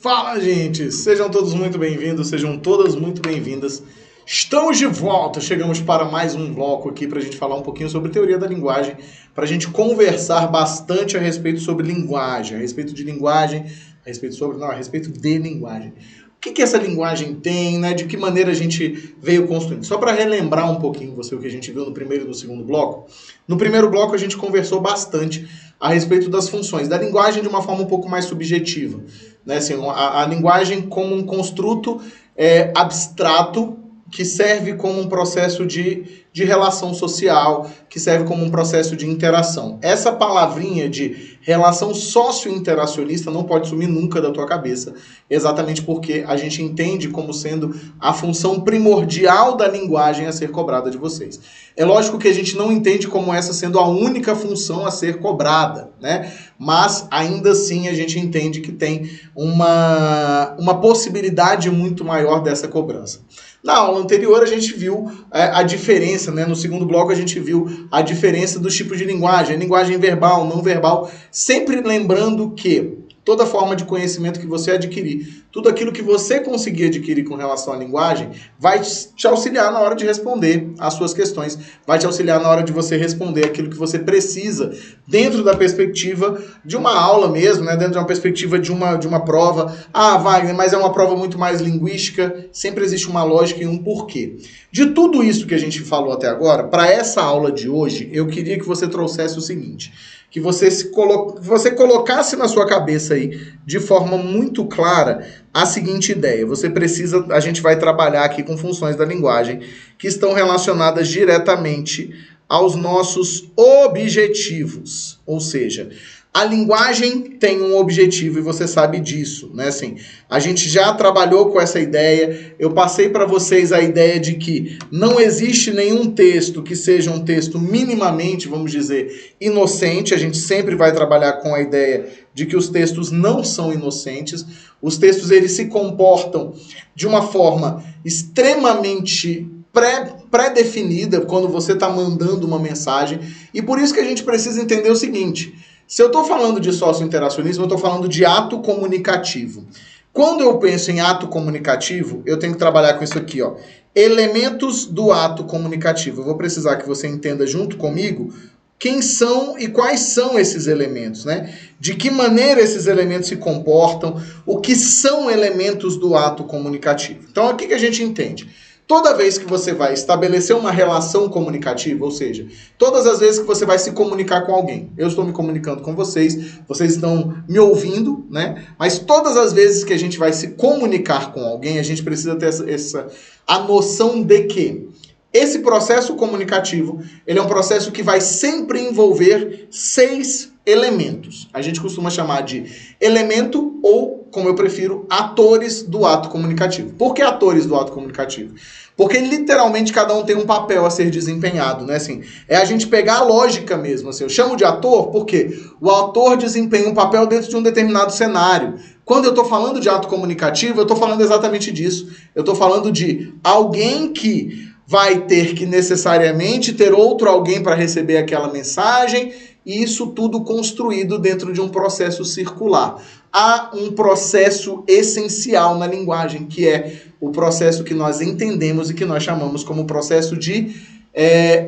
Fala, gente! Sejam todos muito bem-vindos, sejam todas muito bem-vindas. Estamos de volta, chegamos para mais um bloco aqui para a gente falar um pouquinho sobre teoria da linguagem, para a gente conversar bastante a respeito sobre linguagem, a respeito de linguagem, a respeito de linguagem. O que essa linguagem tem, né? De que maneira a gente veio construindo? Só para relembrar um pouquinho você o que a gente viu no primeiro e no segundo bloco. No primeiro bloco a gente conversou bastante a respeito das funções, da linguagem de uma forma um pouco mais subjetiva, né? Assim, a linguagem como um construto abstrato que serve como um processo de relação social, que serve como um processo de interação. Essa palavrinha de relação socio-interacionista não pode sumir nunca da tua cabeça, exatamente porque a gente entende como sendo a função primordial da linguagem a ser cobrada de vocês. É lógico que a gente não entende como essa sendo a única função a ser cobrada, né? Mas ainda assim a gente entende que tem uma possibilidade muito maior dessa cobrança. Na aula anterior a gente viu a diferença, né? No segundo bloco a gente viu a diferença dos tipos de linguagem, linguagem verbal, não verbal, sempre lembrando que toda forma de conhecimento que você adquirir, tudo aquilo que você conseguir adquirir com relação à linguagem, vai te auxiliar na hora de responder às suas questões, vai te auxiliar na hora de você responder aquilo que você precisa, dentro da perspectiva de uma aula mesmo, né? Dentro de uma perspectiva de uma prova. Ah, Wagner, mas é uma prova muito mais linguística, sempre existe uma lógica e um porquê. De tudo isso que a gente falou até agora, para essa aula de hoje, eu queria que você trouxesse o seguinte, que você colocasse na sua cabeça aí, de forma muito clara, a seguinte ideia. A gente vai trabalhar aqui com funções da linguagem que estão relacionadas diretamente aos nossos objetivos. Ou seja, a linguagem tem um objetivo e você sabe disso, né? Assim, a gente já trabalhou com essa ideia, eu passei para vocês a ideia de que não existe nenhum texto que seja um texto minimamente, vamos dizer, inocente. A gente sempre vai trabalhar com a ideia de que os textos não são inocentes. Os textos, eles se comportam de uma forma extremamente pré-definida quando você está mandando uma mensagem. E por isso que a gente precisa entender o seguinte: se eu estou falando de socio-interacionismo, eu estou falando de ato comunicativo. Quando eu penso em ato comunicativo, eu tenho que trabalhar com isso aqui, ó. Elementos do ato comunicativo. Eu vou precisar que você entenda junto comigo quem são e quais são esses elementos, né? De que maneira esses elementos se comportam, o que são elementos do ato comunicativo. Então, o que a gente entende? Toda vez que você vai estabelecer uma relação comunicativa, ou seja, todas as vezes que você vai se comunicar com alguém, eu estou me comunicando com vocês, vocês estão me ouvindo, né? Mas todas as vezes que a gente vai se comunicar com alguém, a gente precisa ter a noção de que esse processo comunicativo, ele é um processo que vai sempre envolver 6 elementos. A gente costuma chamar de elemento ou, como eu prefiro, atores do ato comunicativo. Por que atores do ato comunicativo? Porque literalmente cada um tem um papel a ser desempenhado, né? Assim, é a gente pegar a lógica mesmo. Assim, eu chamo de ator porque o ator desempenha um papel dentro de um determinado cenário. Quando eu estou falando de ato comunicativo, eu estou falando exatamente disso. Eu estou falando de alguém que vai ter que necessariamente ter outro alguém para receber aquela mensagem, e isso tudo construído dentro de um processo circular. Há um processo essencial na linguagem, que é o processo que nós entendemos e que nós chamamos como processo de,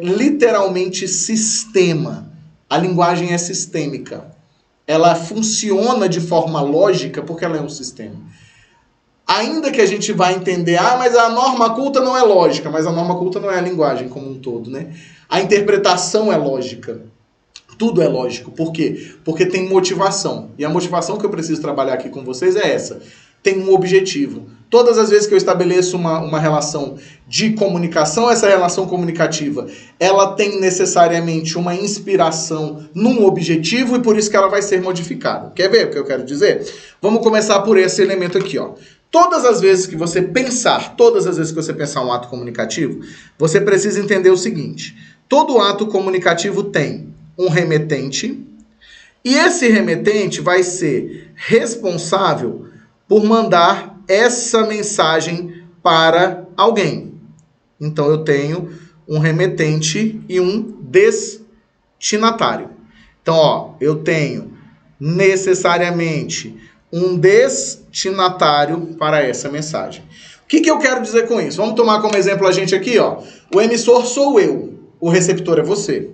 literalmente, sistema. A linguagem é sistêmica. Ela funciona de forma lógica porque ela é um sistema. Ainda que a gente vai entender, mas a norma culta não é lógica, mas a norma culta não é a linguagem como um todo, né? A interpretação é lógica. Tudo é lógico. Por quê? Porque tem motivação. E a motivação que eu preciso trabalhar aqui com vocês é essa. Tem um objetivo. Todas as vezes que eu estabeleço uma relação de comunicação, essa relação comunicativa, ela tem necessariamente uma inspiração num objetivo e por isso que ela vai ser modificada. Quer ver o que eu quero dizer? Vamos começar por esse elemento aqui, ó. Todas as vezes que você pensar um ato comunicativo, você precisa entender o seguinte: todo ato comunicativo tem um remetente, e esse remetente vai ser responsável por mandar essa mensagem para alguém. Então eu tenho um remetente e um destinatário. Então, ó, eu tenho necessariamente um destinatário para essa mensagem. O que eu quero dizer com isso? Vamos tomar como exemplo a gente aqui, ó. O emissor sou eu, o receptor é você.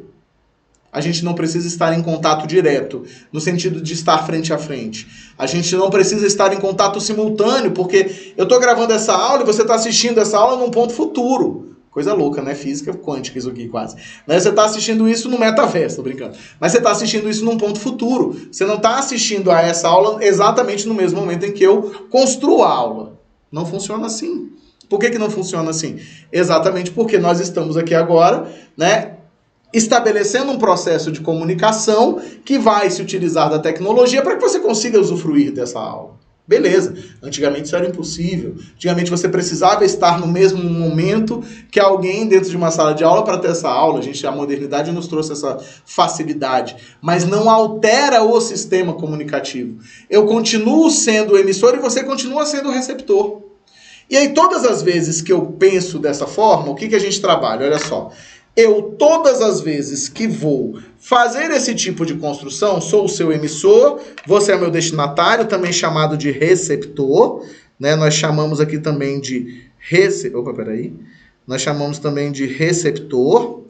A gente não precisa estar em contato direto, no sentido de estar frente a frente. A gente não precisa estar em contato simultâneo, porque eu estou gravando essa aula e você está assistindo essa aula num ponto futuro. Coisa louca, né? Física quântica isso aqui quase. Né? Você está assistindo isso no metaverso, tô brincando. Mas você está assistindo isso num ponto futuro. Você não está assistindo a essa aula exatamente no mesmo momento em que eu construo a aula. Não funciona assim. Por que não funciona assim? Exatamente porque nós estamos aqui agora, né, estabelecendo um processo de comunicação que vai se utilizar da tecnologia para que você consiga usufruir dessa aula. Beleza, antigamente isso era impossível. Antigamente você precisava estar no mesmo momento que alguém dentro de uma sala de aula para ter essa aula. A modernidade nos trouxe essa facilidade, mas não altera o sistema comunicativo. Eu continuo sendo o emissor e você continua sendo o receptor. E aí todas as vezes que eu penso dessa forma, o que a gente trabalha? Olha só. Eu, todas as vezes que vou fazer esse tipo de construção, sou o seu emissor, você é meu destinatário, também chamado de receptor, né? Nós chamamos aqui também de Nós chamamos também de receptor.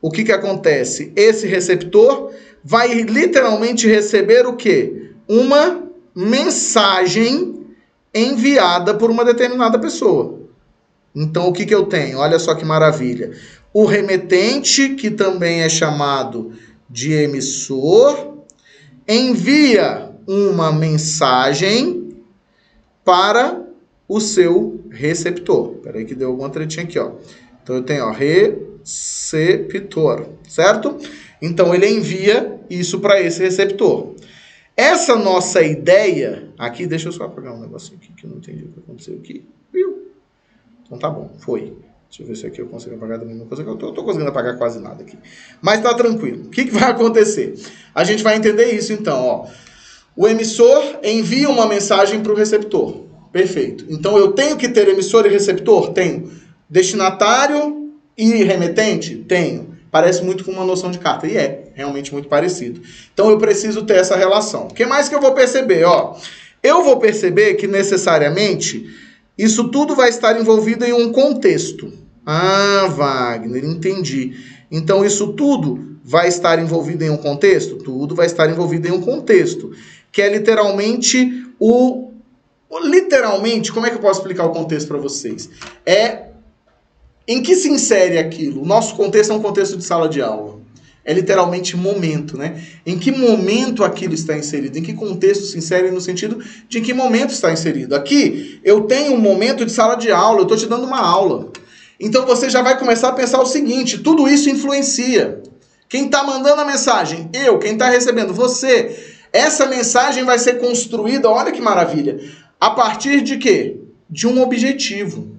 O que acontece? Esse receptor vai literalmente receber o quê? Uma mensagem enviada por uma determinada pessoa. Então, o que eu tenho? Olha só que maravilha. O remetente, que também é chamado de emissor, envia uma mensagem para o seu receptor. Espera aí que deu alguma tretinha aqui, ó. Então, eu tenho, ó, receptor, certo? Então, ele envia isso para esse receptor. Essa nossa ideia... Aqui, deixa eu só apagar um negocinho aqui que eu não entendi o que aconteceu aqui. Viu? Então, tá bom, foi. Deixa eu ver se aqui eu consigo apagar da mesma coisa. Eu tô conseguindo apagar quase nada aqui. Mas tá tranquilo. O que vai acontecer? A gente vai entender isso então, ó. O emissor envia uma mensagem para o receptor. Perfeito. Então eu tenho que ter emissor e receptor? Tenho. Destinatário e remetente? Tenho. Parece muito com uma noção de carta. E é realmente muito parecido. Então eu preciso ter essa relação. O que mais que eu vou perceber? Ó, eu vou perceber que necessariamente... isso tudo vai estar envolvido em um contexto. Ah, Wagner, entendi. Então, isso tudo vai estar envolvido em um contexto? Tudo vai estar envolvido em um contexto. Que é literalmente Literalmente, como é que eu posso explicar o contexto para vocês? Em que se insere aquilo? O nosso contexto é um contexto de sala de aula. É literalmente momento, né? Em que momento aquilo está inserido? Em que contexto se insere no sentido de em que momento está inserido? Aqui, eu tenho um momento de sala de aula, eu estou te dando uma aula. Então você já vai começar a pensar o seguinte, tudo isso influencia. Quem está mandando a mensagem? Eu. Quem está recebendo? Você. Essa mensagem vai ser construída, olha que maravilha, a partir de quê? De um objetivo.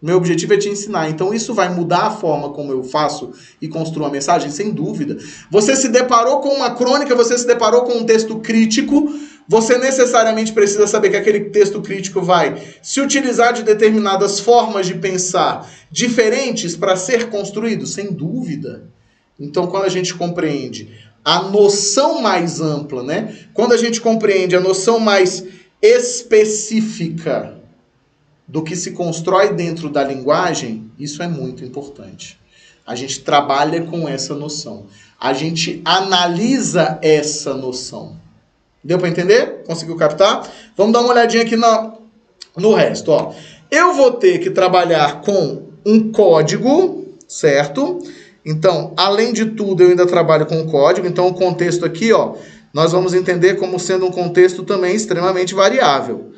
Meu objetivo é te ensinar. Então isso vai mudar a forma como eu faço e construo a mensagem? Sem dúvida. Você se deparou com uma crônica, você se deparou com um texto crítico, você necessariamente precisa saber que aquele texto crítico vai se utilizar de determinadas formas de pensar diferentes para ser construído? Sem dúvida. Então quando a gente compreende a noção mais ampla, né? Quando a gente compreende a noção mais específica do que se constrói dentro da linguagem, isso é muito importante. A gente trabalha com essa noção. A gente analisa essa noção. Deu para entender? Conseguiu captar? Vamos dar uma olhadinha aqui no resto. Ó. Eu vou ter que trabalhar com um código, certo? Então, além de tudo, eu ainda trabalho com código. Então, o contexto aqui, ó, nós vamos entender como sendo um contexto também extremamente variável.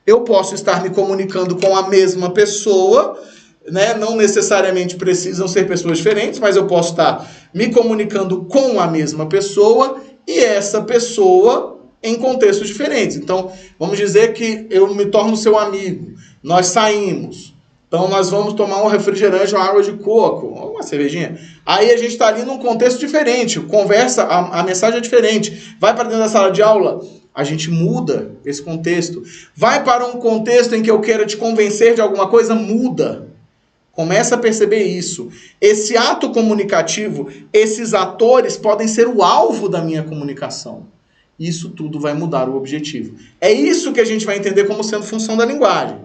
Eu posso estar me comunicando com a mesma pessoa, né? Não necessariamente precisam ser pessoas diferentes, mas eu posso estar me comunicando com a mesma pessoa e essa pessoa em contextos diferentes. Então, vamos dizer que eu me torno seu amigo, nós saímos, então nós vamos tomar um refrigerante, uma água de coco, uma cervejinha. Aí a gente está ali num contexto diferente, conversa, a mensagem é diferente. Vai para dentro da sala de aula, a gente muda esse contexto. Vai para um contexto em que eu queira te convencer de alguma coisa, muda. Começa a perceber isso. Esse ato comunicativo, esses atores podem ser o alvo da minha comunicação. isso tudo vai mudar o objetivo. É isso que a gente vai entender como sendo função da linguagem.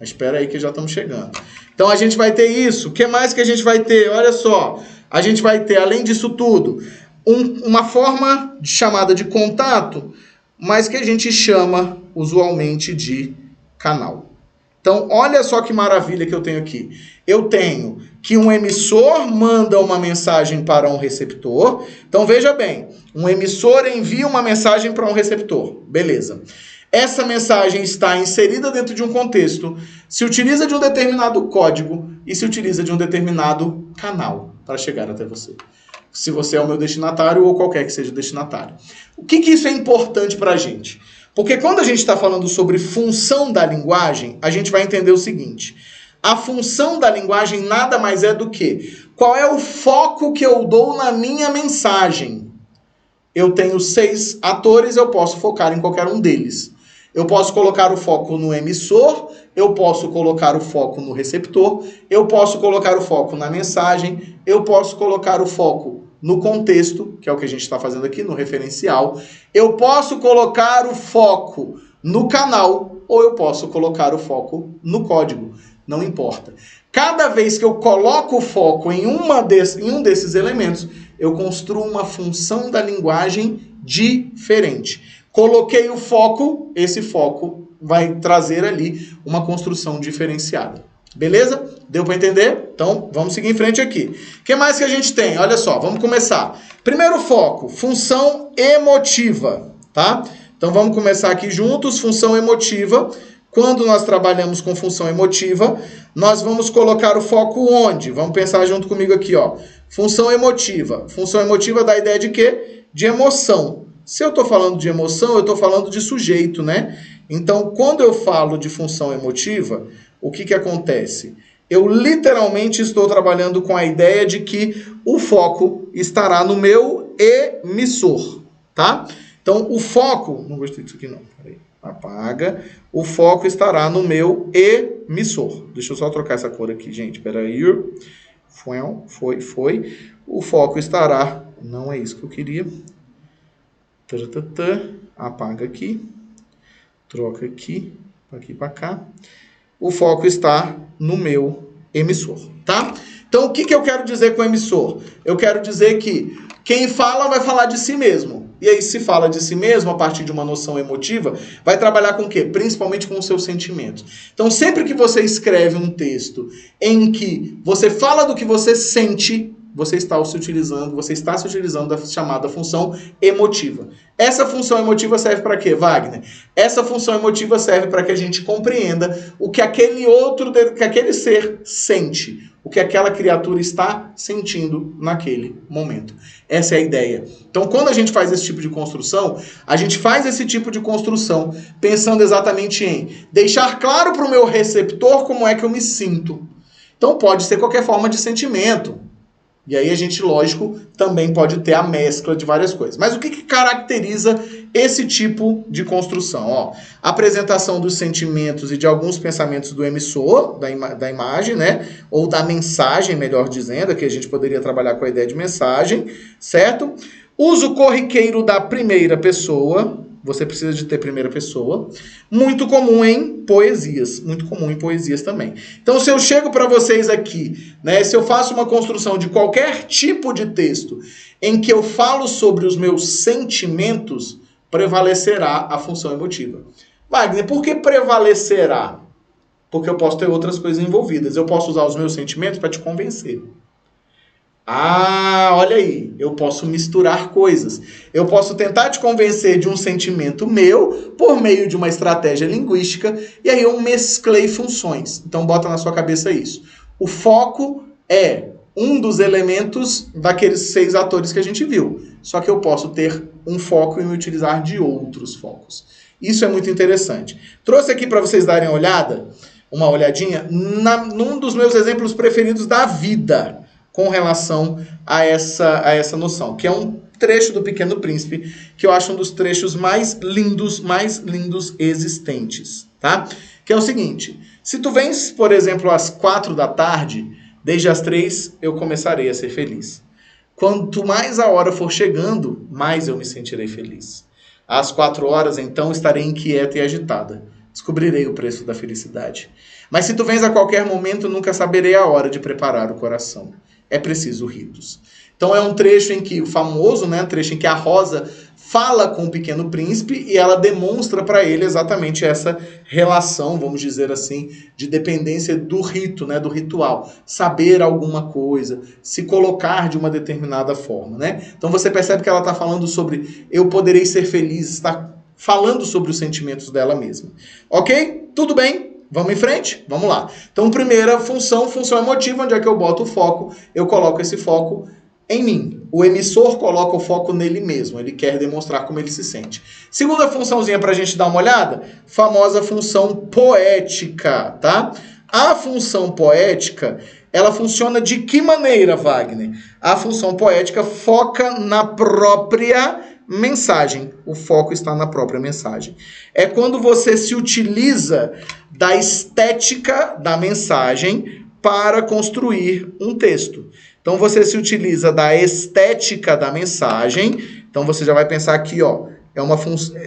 Mas espera aí que já estamos chegando. Então a gente vai ter isso. O que mais que a gente vai ter? Olha só, a gente vai ter, além disso tudo, uma forma chamada de contato, mas que a gente chama usualmente de canal. Então, olha só que maravilha que eu tenho aqui. Eu tenho que um emissor manda uma mensagem para um receptor. Então, veja bem, um emissor envia uma mensagem para um receptor. Beleza. Essa mensagem está inserida dentro de um contexto, se utiliza de um determinado código e se utiliza de um determinado canal para chegar até você. Se você é o meu destinatário ou qualquer que seja o destinatário. O que isso é importante para a gente? Porque quando a gente está falando sobre função da linguagem, a gente vai entender o seguinte. A função da linguagem nada mais é do que qual é o foco que eu dou na minha mensagem. Eu tenho 6 atores, eu posso focar em qualquer um deles. Eu posso colocar o foco no emissor, eu posso colocar o foco no receptor, eu posso colocar o foco na mensagem, eu posso colocar o foco no contexto, que é o que a gente está fazendo aqui, no referencial. Eu posso colocar o foco no canal ou eu posso colocar o foco no código. Não importa. Cada vez que eu coloco o foco em um desses elementos, eu construo uma função da linguagem diferente. Coloquei o foco, esse foco vai trazer ali uma construção diferenciada. Beleza? Deu para entender? Então, vamos seguir em frente aqui. O que mais que a gente tem? Olha só, vamos começar. Primeiro foco, função emotiva, tá? Então, vamos começar aqui juntos, função emotiva. Quando nós trabalhamos com função emotiva, nós vamos colocar o foco onde? Vamos pensar junto comigo aqui, ó. Função emotiva. Função emotiva dá a ideia de quê? De emoção. Se eu estou falando de emoção, eu estou falando de sujeito, né? Então, quando eu falo de função emotiva, o que acontece? Eu literalmente estou trabalhando com a ideia de que o foco estará no meu emissor, tá? Então, o foco... Não gostei disso aqui, não. Peraí. Apaga. O foco estará no meu emissor. Deixa eu só trocar essa cor aqui, gente. Peraí. Foi. O foco estará... Não é isso que eu queria. Apaga aqui. Troca aqui para cá. O foco está no meu emissor, tá? Então, o que eu quero dizer com emissor? Eu quero dizer que quem fala vai falar de si mesmo. E aí, se fala de si mesmo, a partir de uma noção emotiva, vai trabalhar com o quê? Principalmente com os seus sentimentos. Então, sempre que você escreve um texto em que você fala do que você sente, você está se utilizando da chamada função emotiva. Essa função emotiva serve para quê, Wagner? Essa função emotiva serve para que a gente compreenda o que aquele ser sente, o que aquela criatura está sentindo naquele momento. Essa é a ideia. Então, quando a gente faz esse tipo de construção, a gente faz esse tipo de construção pensando exatamente em deixar claro para o meu receptor como é que eu me sinto. Então, pode ser qualquer forma de sentimento. E aí a gente, lógico, também pode ter a mescla de várias coisas. Mas o que caracteriza esse tipo de construção? Ó, apresentação dos sentimentos e de alguns pensamentos do emissor, da imagem, né? Ou da mensagem, melhor dizendo, que a gente poderia trabalhar com a ideia de mensagem, certo? Uso corriqueiro da primeira pessoa. Você precisa de ter primeira pessoa. Muito comum em poesias. Muito comum em poesias também. Então, se eu chego para vocês aqui, né, se eu faço uma construção de qualquer tipo de texto em que eu falo sobre os meus sentimentos, prevalecerá a função emotiva. Wagner, por que prevalecerá? Porque eu posso ter outras coisas envolvidas. Eu posso usar os meus sentimentos para te convencer. Ah, olha aí, eu posso misturar coisas. Eu posso tentar te convencer de um sentimento meu por meio de uma estratégia linguística e aí eu mesclei funções. Então bota na sua cabeça isso. O foco é um dos elementos daqueles 6 atores que a gente viu. Só que eu posso ter um foco e me utilizar de outros focos. Isso é muito interessante. Trouxe aqui para vocês darem uma olhadinha, num dos meus exemplos preferidos da vida, com relação a essa noção, que é um trecho do Pequeno Príncipe, que eu acho um dos trechos mais lindos existentes, tá? Que é o seguinte, se tu vens, por exemplo, às 4 da tarde, desde as 3 eu começarei a ser feliz. Quanto mais a hora for chegando, mais eu me sentirei feliz. Às 4 horas, então, estarei inquieta e agitada. Descobrirei o preço da felicidade. Mas se tu vens a qualquer momento, nunca saberei a hora de preparar o coração. É preciso ritos. Então é um trecho em que, o famoso, né, trecho em que a Rosa fala com o Pequeno Príncipe e ela demonstra para ele exatamente essa relação, vamos dizer assim, de dependência do rito, né, do ritual. Saber alguma coisa, se colocar de uma determinada forma, né? Então você percebe que ela está falando sobre eu poderei ser feliz, está falando sobre os sentimentos dela mesma. Ok? Tudo bem? Vamos em frente? Vamos lá. Então, primeira função emotiva, onde é que eu boto o foco? Eu coloco esse foco em mim. O emissor coloca o foco nele mesmo. Ele quer demonstrar como ele se sente. Segunda funçãozinha para a gente dar uma olhada, famosa função poética, tá? A função poética, ela funciona de que maneira, Wagner? A função poética foca na própria mensagem. O foco está na própria mensagem. É quando você se utiliza da estética da mensagem para construir um texto. Então você se utiliza da estética da mensagem. Então você já vai pensar aqui, ó,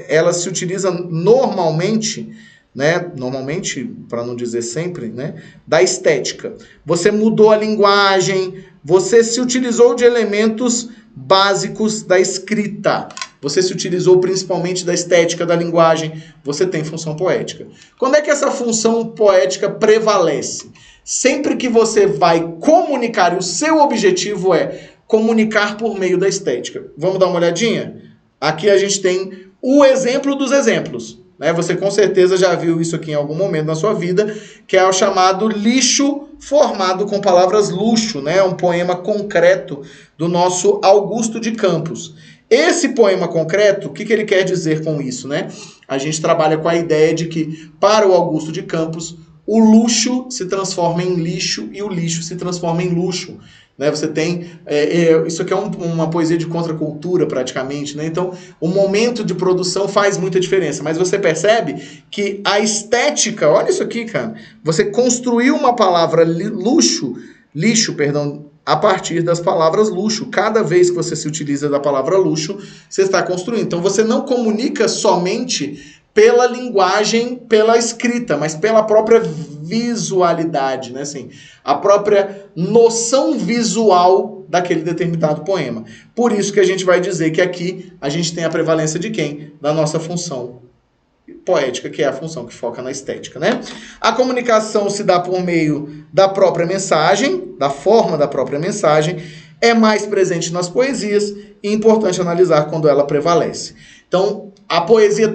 ela se utiliza normalmente, né? Normalmente, para não dizer sempre, né? Da estética. Você mudou a linguagem, você se utilizou de elementos básicos da escrita. Você se utilizou principalmente da estética da linguagem. Você tem função poética. Quando é que essa função poética prevalece? Sempre que você vai comunicar, e o seu objetivo é comunicar por meio da estética. Vamos dar uma olhadinha? Aqui a gente tem o exemplo dos exemplos. Né? Você com certeza já viu isso aqui em algum momento na sua vida, que é o chamado lixo formado com palavras luxo, né? Um poema concreto do nosso Augusto de Campos. Esse poema concreto, o que ele quer dizer com isso? Né? A gente trabalha com a ideia de que, para o Augusto de Campos, o luxo se transforma em lixo e o lixo se transforma em luxo. Né? Você tem... isso aqui é uma poesia de contracultura, praticamente. Né? Então, o momento de produção faz muita diferença. Mas você percebe que a estética... Olha isso aqui, cara. Você construiu uma palavra lixo, a partir das palavras luxo. Cada vez que você se utiliza da palavra luxo, você está construindo. Então, você não comunica somente pela linguagem, pela escrita, mas pela própria visualidade, né? Assim, a própria noção visual daquele determinado poema. Por isso que a gente vai dizer que aqui a gente tem a prevalência de quem? Da nossa função poética, que é a função que foca na estética, né? A comunicação se dá por meio da própria mensagem, da forma da própria mensagem, é mais presente nas poesias e é importante analisar quando ela prevalece. Então,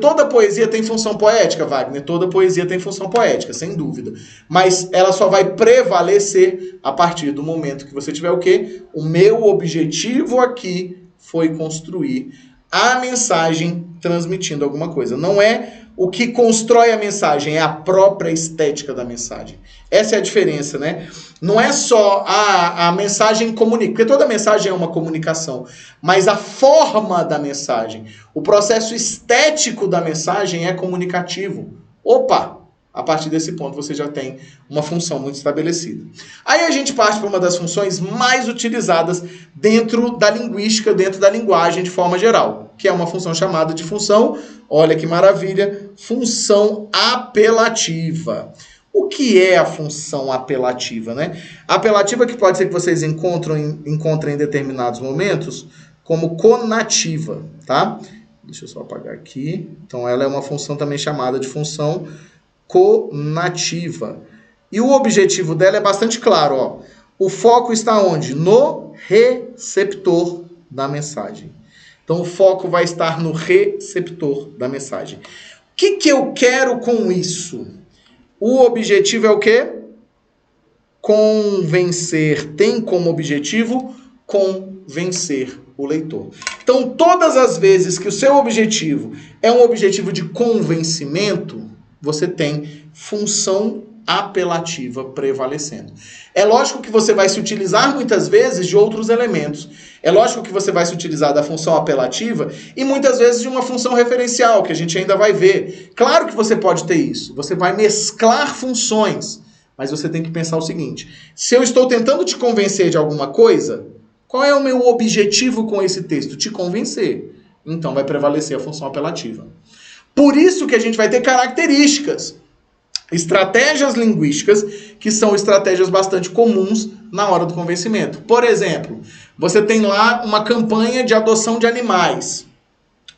toda poesia tem função poética, Wagner. Toda poesia tem função poética, sem dúvida. Mas ela só vai prevalecer a partir do momento que você tiver o quê? O meu objetivo aqui foi construir a mensagem transmitindo alguma coisa. Não é o que constrói a mensagem, é a própria estética da mensagem. Essa é a diferença, né? Não é só a mensagem comunica, porque toda mensagem é uma comunicação, mas a forma da mensagem, o processo estético da mensagem é comunicativo. Opa! A partir desse ponto você já tem uma função muito estabelecida. Aí a gente parte para uma das funções mais utilizadas dentro da linguística, dentro da linguagem de forma geral, que é uma função chamada de função, olha que maravilha, função apelativa. O que é a função apelativa, né? Apelativa que pode ser que vocês encontrem em determinados momentos como conativa, tá? Deixa eu só apagar aqui. Então ela é uma função também chamada de função conativa. E o objetivo dela é bastante claro, ó. O foco está onde? No receptor da mensagem. Então o foco vai estar no receptor da mensagem. O que eu quero com isso? O objetivo é o quê? Convencer. Tem como objetivo convencer o leitor. Então, todas as vezes que o seu objetivo é um objetivo de convencimento, você tem função apelativa prevalecendo. É lógico que você vai se utilizar muitas vezes de outros elementos. É lógico que você vai se utilizar da função apelativa e muitas vezes de uma função referencial, que a gente ainda vai ver. Claro que você pode ter isso. Você vai mesclar funções. Mas você tem que pensar o seguinte: se eu estou tentando te convencer de alguma coisa, qual é o meu objetivo com esse texto? Te convencer. então vai prevalecer a função apelativa. Por isso que a gente vai ter características, estratégias linguísticas, que são estratégias bastante comuns na hora do convencimento. Por exemplo, você tem lá uma campanha de adoção de animais.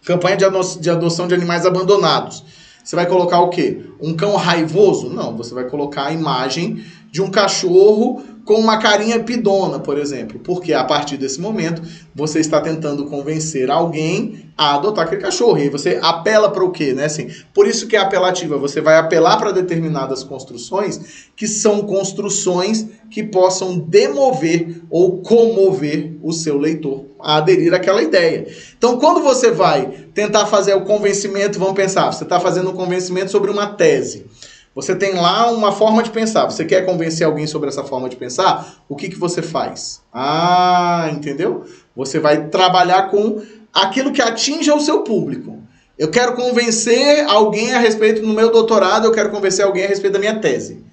Campanha de adoção de animais abandonados. Você vai colocar o quê? Um cão raivoso? Não, você vai colocar a imagem de um cachorro com uma carinha pidona, por exemplo. Porque a partir desse momento, você está tentando convencer alguém a adotar aquele cachorro. E aí você apela para o quê, né? Assim, por isso que é apelativa. Você vai apelar para determinadas construções que são construções que possam demover ou comover o seu leitor a aderir àquela ideia. Então, quando você vai tentar fazer o convencimento, vamos pensar, você está fazendo um convencimento sobre uma tese. Você tem lá uma forma de pensar. Você quer convencer alguém sobre essa forma de pensar? O que você faz? Ah, entendeu? Você vai trabalhar com aquilo que atinja o seu público. Eu quero convencer alguém a respeito do meu doutorado, eu quero convencer alguém a respeito da minha tese.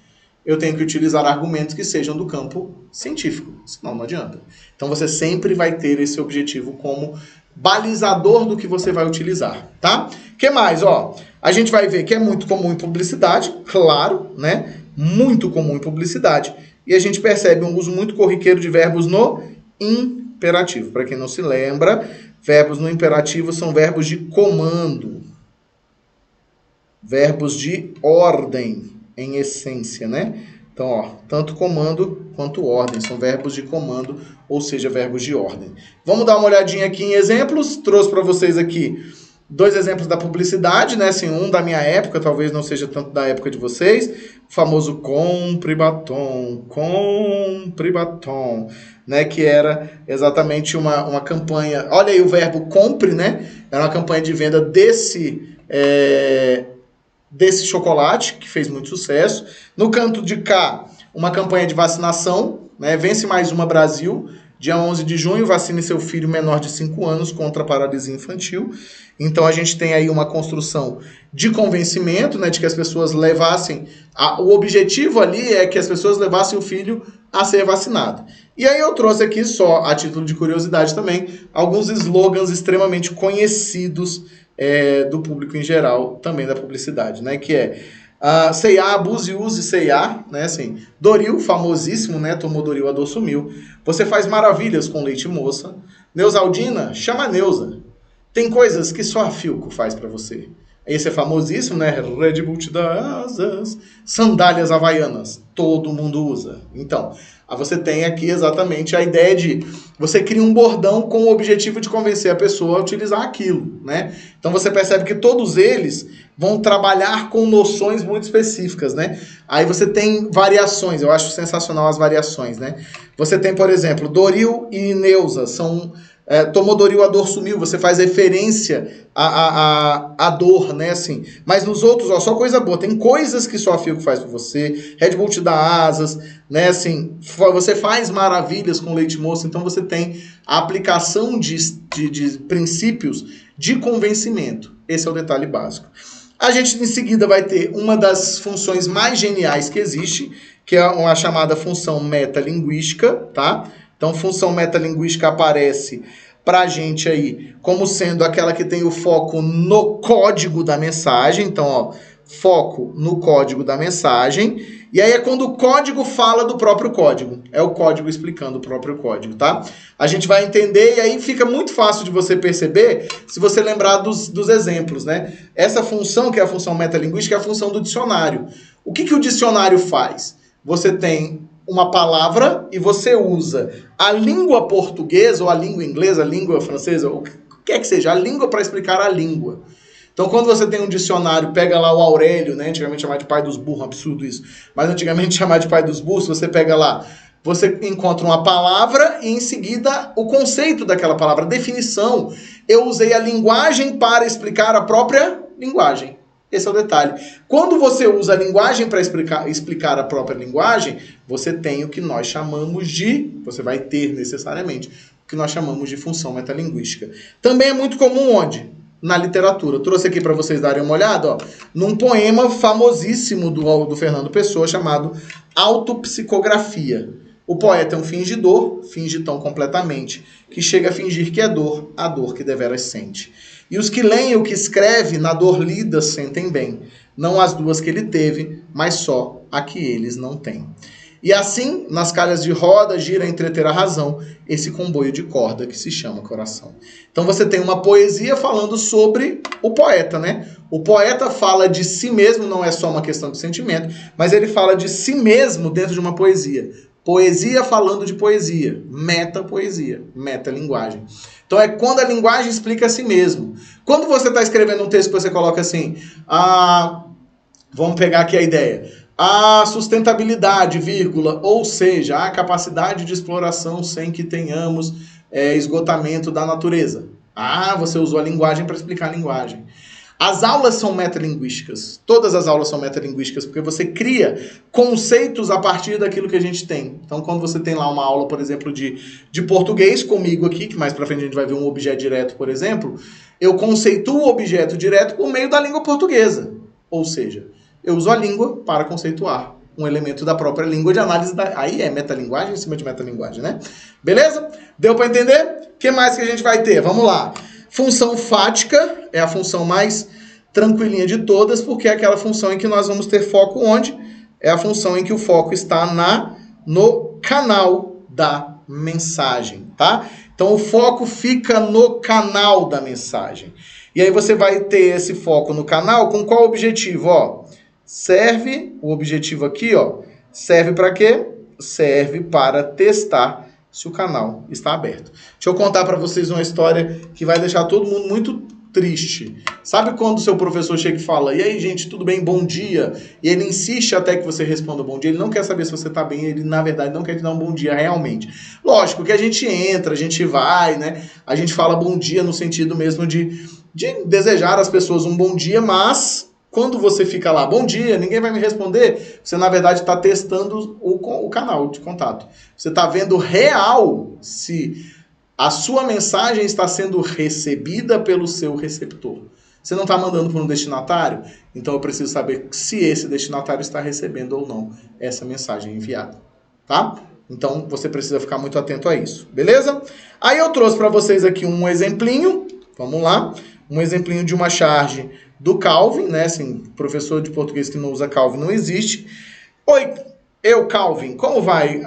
Eu tenho que utilizar argumentos que sejam do campo científico, senão não adianta. Então você sempre vai ter esse objetivo como balizador do que você vai utilizar, tá? O que mais? Ó, a gente vai ver que é muito comum em publicidade, claro, né? Muito comum em publicidade. E a gente percebe um uso muito corriqueiro de verbos no imperativo. Para quem não se lembra, verbos no imperativo são verbos de comando. Verbos de ordem, em essência, né? Então, ó, tanto comando quanto ordem. São verbos de comando, ou seja, verbos de ordem. Vamos dar uma olhadinha aqui em exemplos. Trouxe para vocês aqui 2 exemplos da publicidade, né? Assim, um da minha época, talvez não seja tanto da época de vocês. O famoso compre batom, né? Que era exatamente uma campanha. Olha aí o verbo compre, né? Era uma campanha de venda desse chocolate, que fez muito sucesso. No canto de cá, uma campanha de vacinação, né? Vence Mais Uma Brasil, dia 11 de junho, vacine seu filho menor de 5 anos contra a paralisia infantil. Então a gente tem aí uma construção de convencimento, né? De que as pessoas levassem... O objetivo ali é que as pessoas levassem o filho a ser vacinado. E aí eu trouxe aqui, só a título de curiosidade também, alguns slogans extremamente conhecidos do público em geral, também da publicidade, né? Que é C&A, abuse e use C&A, né? Assim, Doril, famosíssimo, né? Tomou Doril, a dor sumiu. Você faz maravilhas com leite moça. Neusaldina, chama a Neuza. Tem coisas que só a Philco faz pra você. Esse é famosíssimo, né? Red Bull te dá asas. Sandálias havaianas, todo mundo usa. Então, você tem aqui exatamente a ideia de... Você cria um bordão com o objetivo de convencer a pessoa a utilizar aquilo, né? Então você percebe que todos eles vão trabalhar com noções muito específicas, né? Aí você tem variações, eu acho sensacional as variações, né? Você tem, por exemplo, Doril e Neuza, são... tomou Doril, a dor sumiu, você faz referência à dor, né, assim. Mas nos outros, ó, só coisa boa. Tem coisas que só a Philco faz pra você. Red Bull te dá asas, né, assim. Você faz maravilhas com leite moça, então você tem a aplicação de princípios de convencimento. Esse é o detalhe básico. A gente, em seguida, vai ter uma das funções mais geniais que existe, que é a chamada função metalinguística, tá? Então, função metalinguística aparece para a gente aí como sendo aquela que tem o foco no código da mensagem. Então, ó, foco no código da mensagem. E aí é quando o código fala do próprio código. É o código explicando o próprio código, tá? A gente vai entender e aí fica muito fácil de você perceber se você lembrar dos exemplos, né? Essa função, que é a função metalinguística, é a função do dicionário. O que o dicionário faz? Você tem uma palavra e você usa a língua portuguesa ou a língua inglesa, a língua francesa, o que quer que seja, a língua para explicar a língua. Então, quando você tem um dicionário, pega lá o Aurélio, né? Antigamente chamava de pai dos burros, absurdo isso. Mas antigamente chamava de pai dos burros, você pega lá, você encontra uma palavra e em seguida o conceito daquela palavra, a definição. Eu usei a linguagem para explicar a própria linguagem. Esse é o detalhe. Quando você usa a linguagem para explicar a própria linguagem, você tem o que nós chamamos de, você vai ter necessariamente, o que nós chamamos de função metalinguística. Também é muito comum onde? Na literatura. Eu trouxe aqui para vocês darem uma olhada, ó, num poema famosíssimo do Fernando Pessoa chamado Autopsicografia. O poeta é um fingidor, finge tão completamente, que chega a fingir que é dor, a dor que deveras sente. E os que leem o que escreve, na dor lida sentem bem, não as duas que ele teve, mas só a que eles não têm. E assim, nas calhas de roda, gira a entreter a razão, esse comboio de corda que se chama coração. Então você tem uma poesia falando sobre o poeta, né? O poeta fala de si mesmo, não é só uma questão de sentimento, mas ele fala de si mesmo dentro de uma poesia. Poesia falando de poesia, metapoesia, metalinguagem. Então é quando a linguagem explica a si mesmo. Quando você está escrevendo um texto que você coloca assim, vamos pegar aqui a ideia, a sustentabilidade, vírgula, ou seja, a capacidade de exploração sem que tenhamos esgotamento da natureza. Você usou a linguagem para explicar a linguagem. As aulas são metalinguísticas. Todas as aulas são metalinguísticas, porque você cria conceitos a partir daquilo que a gente tem. Então, quando você tem lá uma aula, por exemplo, de português comigo aqui, que mais pra frente a gente vai ver um objeto direto, por exemplo, eu conceituo o objeto direto por meio da língua portuguesa. Ou seja, eu uso a língua para conceituar um elemento da própria língua de análise. Aí é metalinguagem em cima de metalinguagem, né? Beleza? Deu para entender? O que mais que a gente vai ter? Vamos lá. Função fática é a função mais tranquilinha de todas, porque é aquela função em que nós vamos ter foco onde? É a função em que o foco está no canal da mensagem, tá? Então o foco fica no canal da mensagem. E aí você vai ter esse foco no canal com qual objetivo? O objetivo aqui, serve para quê? Serve para testar se o canal está aberto. Deixa eu contar para vocês uma história que vai deixar todo mundo muito triste. Sabe quando o seu professor chega e fala, e aí, gente, tudo bem? Bom dia. E ele insiste até que você responda bom dia. Ele não quer saber se você está bem, ele, na verdade, não quer te dar um bom dia realmente. Lógico que a gente entra, a gente vai, né? A gente fala bom dia no sentido mesmo de desejar às pessoas um bom dia, mas quando você fica lá, bom dia, ninguém vai me responder, você na verdade está testando o canal de contato. Você está vendo real se a sua mensagem está sendo recebida pelo seu receptor. Você não está mandando para um destinatário? Então eu preciso saber se esse destinatário está recebendo ou não essa mensagem enviada. Tá? Então você precisa ficar muito atento a isso. Beleza? Aí eu trouxe para vocês aqui um exemplinho. Vamos lá. Um exemplinho de uma charge do Calvin, né? Assim, professor de português que não usa Calvin não existe. Oi, eu, Calvin, como vai?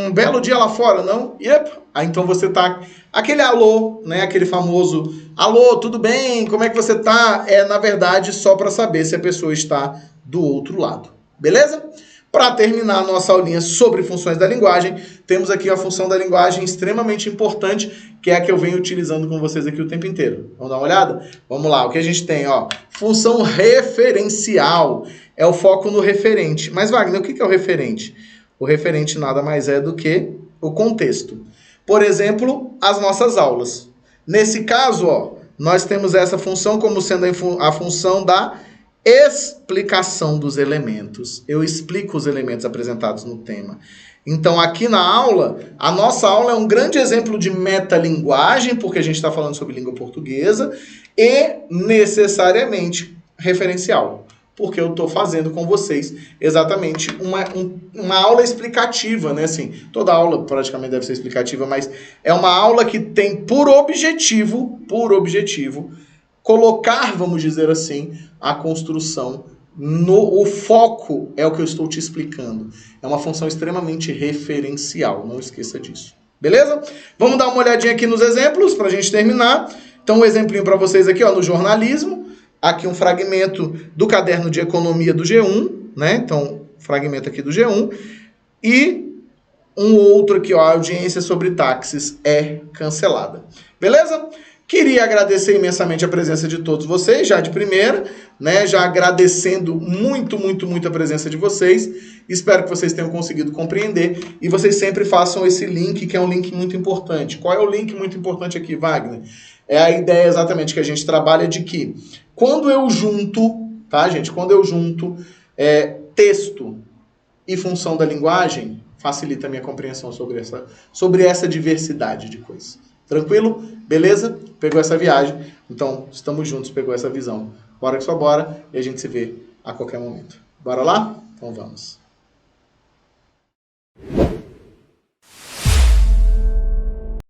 Um belo dia lá fora, não? Yep. Então você tá... Aquele alô, né? Aquele famoso alô, tudo bem? Como é que você tá? É, na verdade, só para saber se a pessoa está do outro lado. Beleza? Para terminar a nossa aulinha sobre funções da linguagem, temos aqui a função da linguagem extremamente importante, que é a que eu venho utilizando com vocês aqui o tempo inteiro. Vamos dar uma olhada? Vamos lá, o que a gente tem? Função referencial é o foco no referente. Mas, Wagner, o que é o referente? O referente nada mais é do que o contexto. Por exemplo, as nossas aulas. Nesse caso, nós temos essa função como sendo a função da explicação dos elementos. Eu explico os elementos apresentados no tema. Então, aqui na aula, a nossa aula é um grande exemplo de metalinguagem, porque a gente está falando sobre língua portuguesa, e necessariamente referencial, porque eu estou fazendo com vocês exatamente uma aula explicativa, né? Assim, toda aula praticamente deve ser explicativa, mas é uma aula que tem por objetivo, colocar, vamos dizer assim, a construção o foco é o que eu estou te explicando. É uma função extremamente referencial, não esqueça disso. Beleza? Vamos dar uma olhadinha aqui nos exemplos para a gente terminar. Então, um exemplinho para vocês aqui, no jornalismo. Aqui um fragmento do caderno de economia do G1, né? Então, fragmento aqui do G1. E um outro aqui, a audiência sobre táxis é cancelada. Beleza? Queria agradecer imensamente a presença de todos vocês, já de primeira, né? Já agradecendo muito a presença de vocês. Espero que vocês tenham conseguido compreender e vocês sempre façam esse link, que é um link muito importante. Qual é o link muito importante aqui, Wagner? É a ideia exatamente que a gente trabalha de que quando eu junto, tá, gente? Quando eu junto texto e função da linguagem, facilita a minha compreensão sobre essa diversidade de coisas. Tranquilo? Beleza? Pegou essa viagem. Então, estamos juntos, pegou essa visão. Bora que só bora e a gente se vê a qualquer momento. Bora lá? Então vamos.